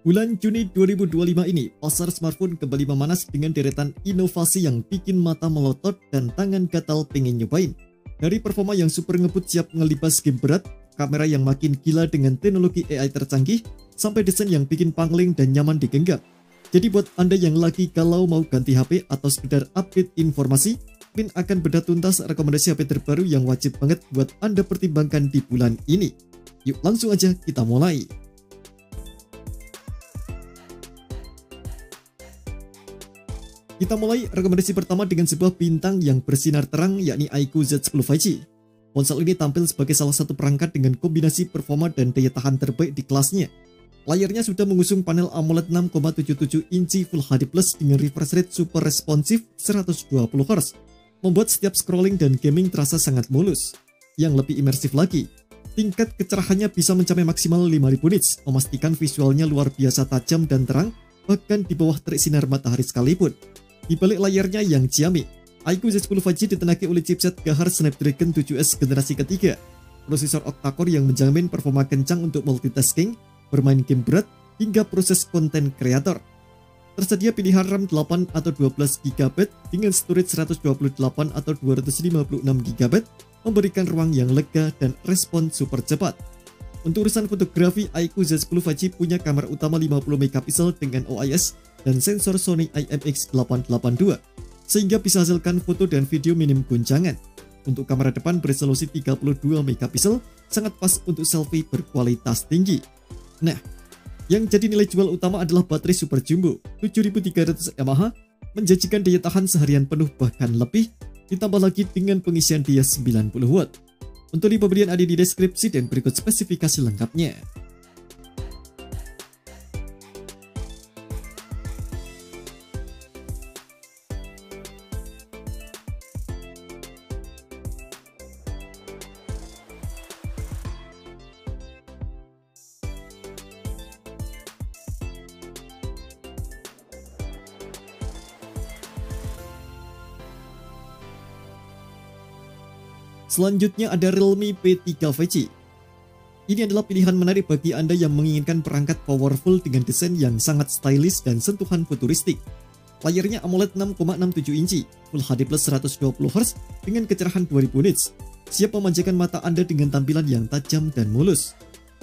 Bulan Juni 2025 ini, pasar smartphone kembali memanas dengan deretan inovasi yang bikin mata melotot dan tangan gatal pengen nyobain. Dari performa yang super ngebut siap ngelibas game berat, kamera yang makin gila dengan teknologi AI tercanggih, sampai desain yang bikin pangling dan nyaman digenggam. Jadi buat Anda yang lagi galau mau ganti HP atau sekedar update informasi, Min akan bedah tuntas rekomendasi HP terbaru yang wajib banget buat Anda pertimbangkan di bulan ini. Yuk langsung aja kita mulai. Kita mulai rekomendasi pertama dengan sebuah bintang yang bersinar terang, yakni iQOO Z10 5G. Ponsel ini tampil sebagai salah satu perangkat dengan kombinasi performa dan daya tahan terbaik di kelasnya. Layarnya sudah mengusung panel AMOLED 6,77 inci Full HD Plus dengan refresh rate super responsif 120Hz, membuat setiap scrolling dan gaming terasa sangat mulus. Yang lebih imersif lagi, tingkat kecerahannya bisa mencapai maksimal 5000 nits, memastikan visualnya luar biasa tajam dan terang, bahkan di bawah terik sinar matahari sekalipun. Di balik layarnya yang ciamik, iQOO Z10 5G ditenaki oleh chipset GHz Snapdragon 7S generasi ketiga, prosesor octa-core yang menjamin performa kencang untuk multitasking, bermain game berat, hingga proses konten kreator. Tersedia pilihan RAM 8 atau 12GB dengan storage 128 atau 256GB, memberikan ruang yang lega dan respon super cepat. Untuk urusan fotografi, iQOO Z10 5G punya kamera utama 50MP dengan OIS dan sensor Sony IMX882, sehingga bisa hasilkan foto dan video minim guncangan. Untuk kamera depan beresolusi 32MP, sangat pas untuk selfie berkualitas tinggi. Nah, yang jadi nilai jual utama adalah baterai super jumbo 7300 mAh, menjanjikan daya tahan seharian penuh bahkan lebih, ditambah lagi dengan pengisian daya 90W. Untuk pembelian ada di deskripsi dan berikut spesifikasi lengkapnya. Selanjutnya ada Realme P3 5G. Ini adalah pilihan menarik bagi Anda yang menginginkan perangkat powerful dengan desain yang sangat stylish dan sentuhan futuristik. Layarnya AMOLED 6,67 inci, Full HD Plus 120Hz dengan kecerahan 2000 nits, siap memanjakan mata Anda dengan tampilan yang tajam dan mulus.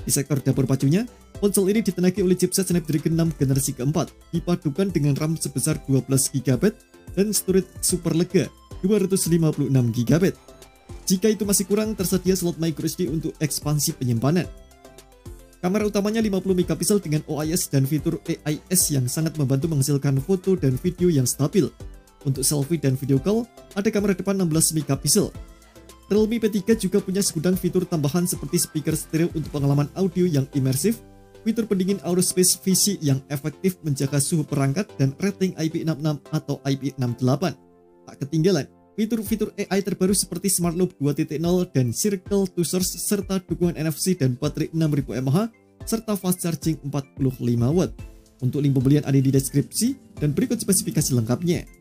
Di sektor dapur pacunya, ponsel ini ditenaki oleh chipset Snapdragon 6 generasi keempat, dipadukan dengan RAM sebesar 12GB dan storage super lega 256GB. Jika itu masih kurang, tersedia slot microSD untuk ekspansi penyimpanan. Kamera utamanya 50MP dengan OIS dan fitur AIS yang sangat membantu menghasilkan foto dan video yang stabil. Untuk selfie dan video call, ada kamera depan 16MP. Realme P3 juga punya segudang fitur tambahan seperti speaker stereo untuk pengalaman audio yang imersif, fitur pendingin Aurospace VC yang efektif menjaga suhu perangkat, dan rating IP66 atau IP68. Tak ketinggalan fitur-fitur AI terbaru seperti Smart Loop 2.0 dan Circle to Source, serta dukungan NFC dan baterai 6000 mAh, serta fast charging 45W. Untuk link pembelian ada di deskripsi dan berikut spesifikasi lengkapnya.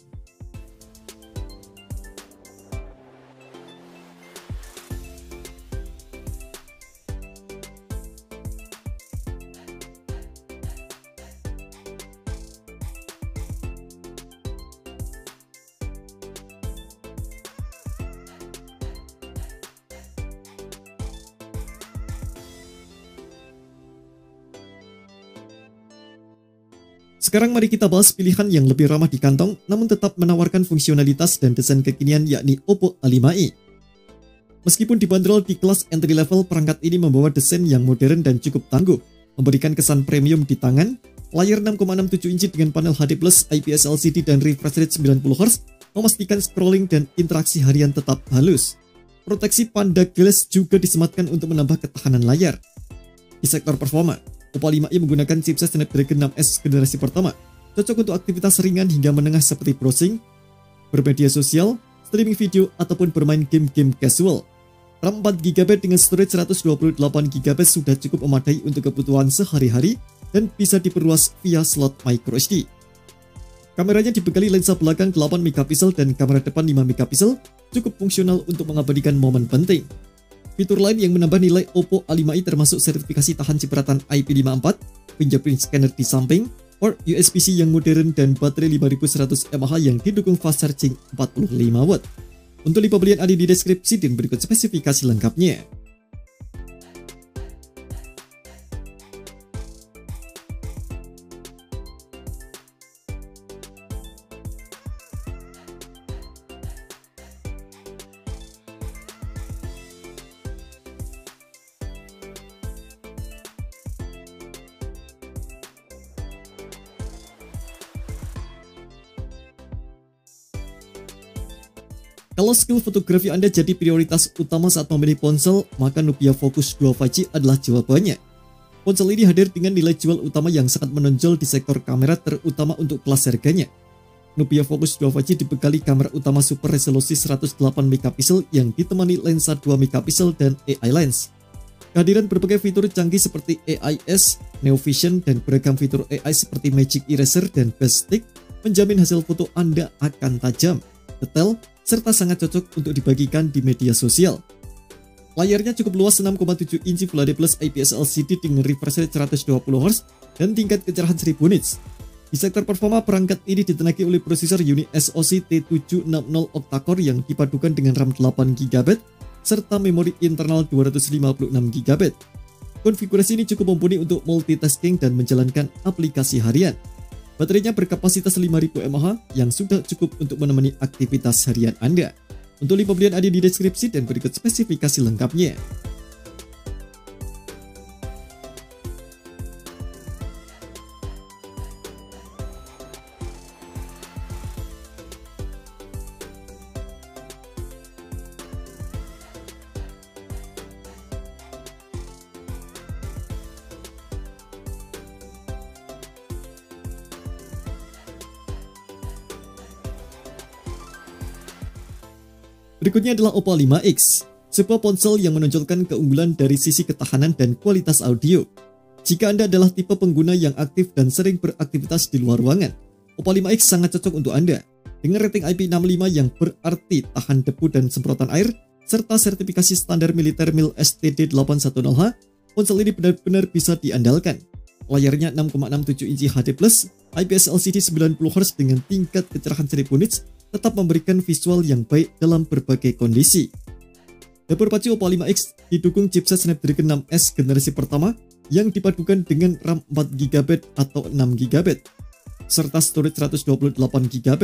Sekarang mari kita bahas pilihan yang lebih ramah di kantong namun tetap menawarkan fungsionalitas dan desain kekinian, yakni Oppo A5i. Meskipun dibanderol di kelas entry level, perangkat ini membawa desain yang modern dan cukup tangguh, memberikan kesan premium di tangan. Layar 6,67 inci dengan panel HD Plus, IPS LCD dan refresh rate 90Hz memastikan scrolling dan interaksi harian tetap halus. Proteksi Panda Glass juga disematkan untuk menambah ketahanan layar. Di sektor performa, Oppo A5i menggunakan chipset Snapdragon 6S generasi pertama, cocok untuk aktivitas ringan hingga menengah seperti browsing, bermedia sosial, streaming video, ataupun bermain game-game casual. RAM 4GB dengan storage 128GB sudah cukup memadai untuk kebutuhan sehari-hari dan bisa diperluas via slot microSD. Kameranya dibekali lensa belakang 8MP dan kamera depan 5MP, cukup fungsional untuk mengabadikan momen penting. Fitur lain yang menambah nilai Oppo A5i termasuk sertifikasi tahan cipratan IP54, fingerprint scanner di samping, port USB-C yang modern, dan baterai 5100 mAh yang didukung fast charging 45 watt. Untuk link pembelian ada di deskripsi dan berikut spesifikasi lengkapnya. Kalau skill fotografi Anda jadi prioritas utama saat memilih ponsel, maka Nubia Focus 2 5G adalah jawabannya. Ponsel ini hadir dengan nilai jual utama yang sangat menonjol di sektor kamera, terutama untuk kelas harganya. Nubia Focus 2 5G dibekali kamera utama super resolusi 108 MP yang ditemani lensa 2 MP dan AI lens. Kehadiran berbagai fitur canggih seperti AIS, Neo Vision, dan beragam fitur AI seperti Magic Eraser dan Best Stick menjamin hasil foto Anda akan tajam, detail, serta sangat cocok untuk dibagikan di media sosial. Layarnya cukup luas 6,7 inci Full HD Plus IPS LCD dengan refresh rate 120Hz dan tingkat kecerahan 1000 nits. Di sektor performa, perangkat ini ditenagai oleh prosesor Uni SoC T760 octa-core yang dipadukan dengan RAM 8GB serta memori internal 256GB. Konfigurasi ini cukup mumpuni untuk multitasking dan menjalankan aplikasi harian. Baterainya berkapasitas 5000 mAh yang sudah cukup untuk menemani aktivitas harian Anda. Untuk link pembelian ada di deskripsi dan berikut spesifikasi lengkapnya. Berikutnya adalah Oppo A5X, sebuah ponsel yang menonjolkan keunggulan dari sisi ketahanan dan kualitas audio. Jika Anda adalah tipe pengguna yang aktif dan sering beraktivitas di luar ruangan, Oppo A5X sangat cocok untuk Anda. Dengan rating IP65 yang berarti tahan debu dan semprotan air, serta sertifikasi standar militer MIL STD810H, ponsel ini benar-benar bisa diandalkan. Layarnya 6,67 inci HD+, IPS LCD 90Hz dengan tingkat kecerahan 1000 nits, tetap memberikan visual yang baik dalam berbagai kondisi. Dapur pacu Oppo A5X didukung chipset Snapdragon 6S generasi pertama yang dipadukan dengan RAM 4GB atau 6GB, serta storage 128GB.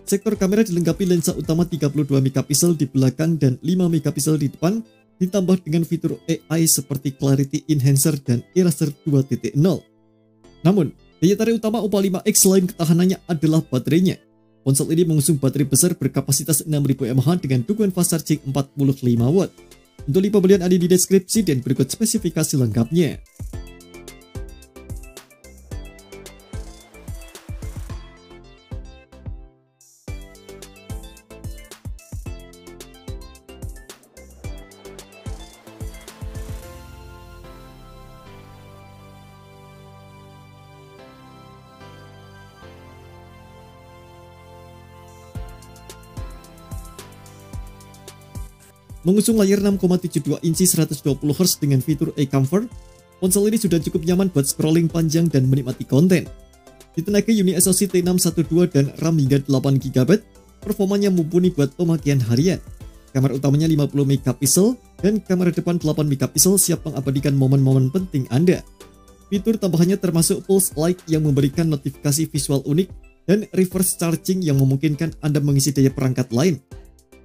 Sektor kamera dilengkapi lensa utama 32 MP di belakang dan 5 MP di depan, ditambah dengan fitur AI seperti Clarity Enhancer dan Eraser 2.0. Namun, daya tarik utama Oppo A5X selain ketahanannya adalah baterainya. Ponsel ini mengusung baterai besar berkapasitas 6000 mAh dengan dukungan fast charging 45 watt. Untuk link pembelian ada di deskripsi dan berikut spesifikasi lengkapnya. Mengusung layar 6,72 inci 120Hz dengan fitur iComfort, ponsel ini sudah cukup nyaman buat scrolling panjang dan menikmati konten. Ditenagai Uni SoC T612 dan RAM hingga 8GB, performanya mumpuni buat pemakaian harian. Kamera utamanya 50 MP dan kamera depan 8 MP siap mengabadikan momen-momen penting Anda. Fitur tambahannya termasuk Pulse Light yang memberikan notifikasi visual unik dan reverse charging yang memungkinkan Anda mengisi daya perangkat lain.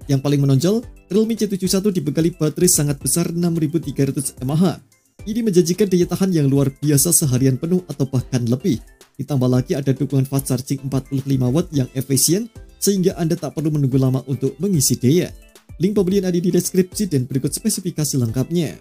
Yang paling menonjol, Realme C71 dibekali baterai sangat besar 6300 mAh. Ini menjanjikan daya tahan yang luar biasa seharian penuh atau bahkan lebih. Ditambah lagi ada dukungan fast charging 45 watt yang efisien, sehingga Anda tak perlu menunggu lama untuk mengisi daya. Link pembelian ada di deskripsi dan berikut spesifikasi lengkapnya.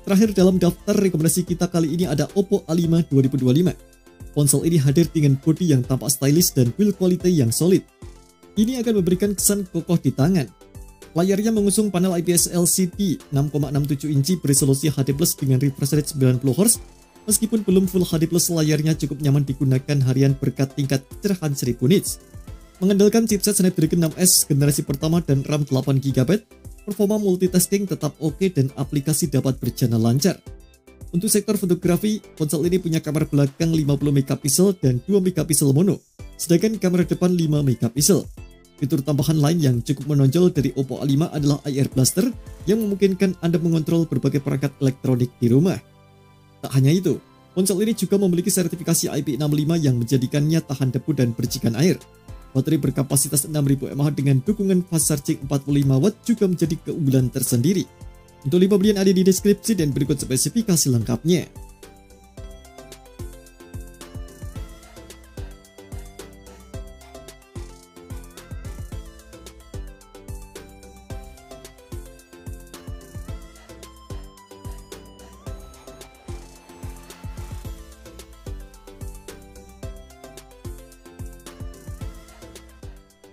Terakhir dalam daftar rekomendasi kita kali ini ada Oppo A5 2025. Ponsel ini hadir dengan bodi yang tampak stylish dan build quality yang solid. Ini akan memberikan kesan kokoh di tangan. Layarnya mengusung panel IPS LCD 6,67 inci beresolusi HD+ dengan refresh rate 90Hz. Meskipun belum Full HD+, layarnya cukup nyaman digunakan harian berkat tingkat kecerahan 1000 nits. Mengandalkan chipset Snapdragon 6S generasi pertama dan RAM 8GB, performa multitasking tetap oke dan aplikasi dapat berjalan lancar. Untuk sektor fotografi, ponsel ini punya kamera belakang 50MP dan 2MP mono, sedangkan kamera depan 5MP. Fitur tambahan lain yang cukup menonjol dari Oppo A5 adalah IR Blaster yang memungkinkan Anda mengontrol berbagai perangkat elektronik di rumah. Tak hanya itu, ponsel ini juga memiliki sertifikasi IP65 yang menjadikannya tahan debu dan percikan air. Baterai berkapasitas 6000 mAh dengan dukungan fast charging 45W juga menjadi keunggulan tersendiri. Untuk link pembelian ada di deskripsi dan berikut spesifikasi lengkapnya.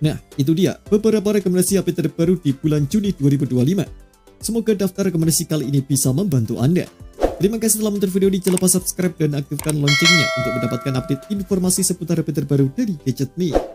Nah, itu dia beberapa rekomendasi HP terbaru di bulan Juni 2025. Semoga daftar rekomendasi kali ini bisa membantu Anda. Terima kasih telah menonton video ini, jangan lupa subscribe dan aktifkan loncengnya untuk mendapatkan update informasi seputar HP terbaru dari Gadget Me.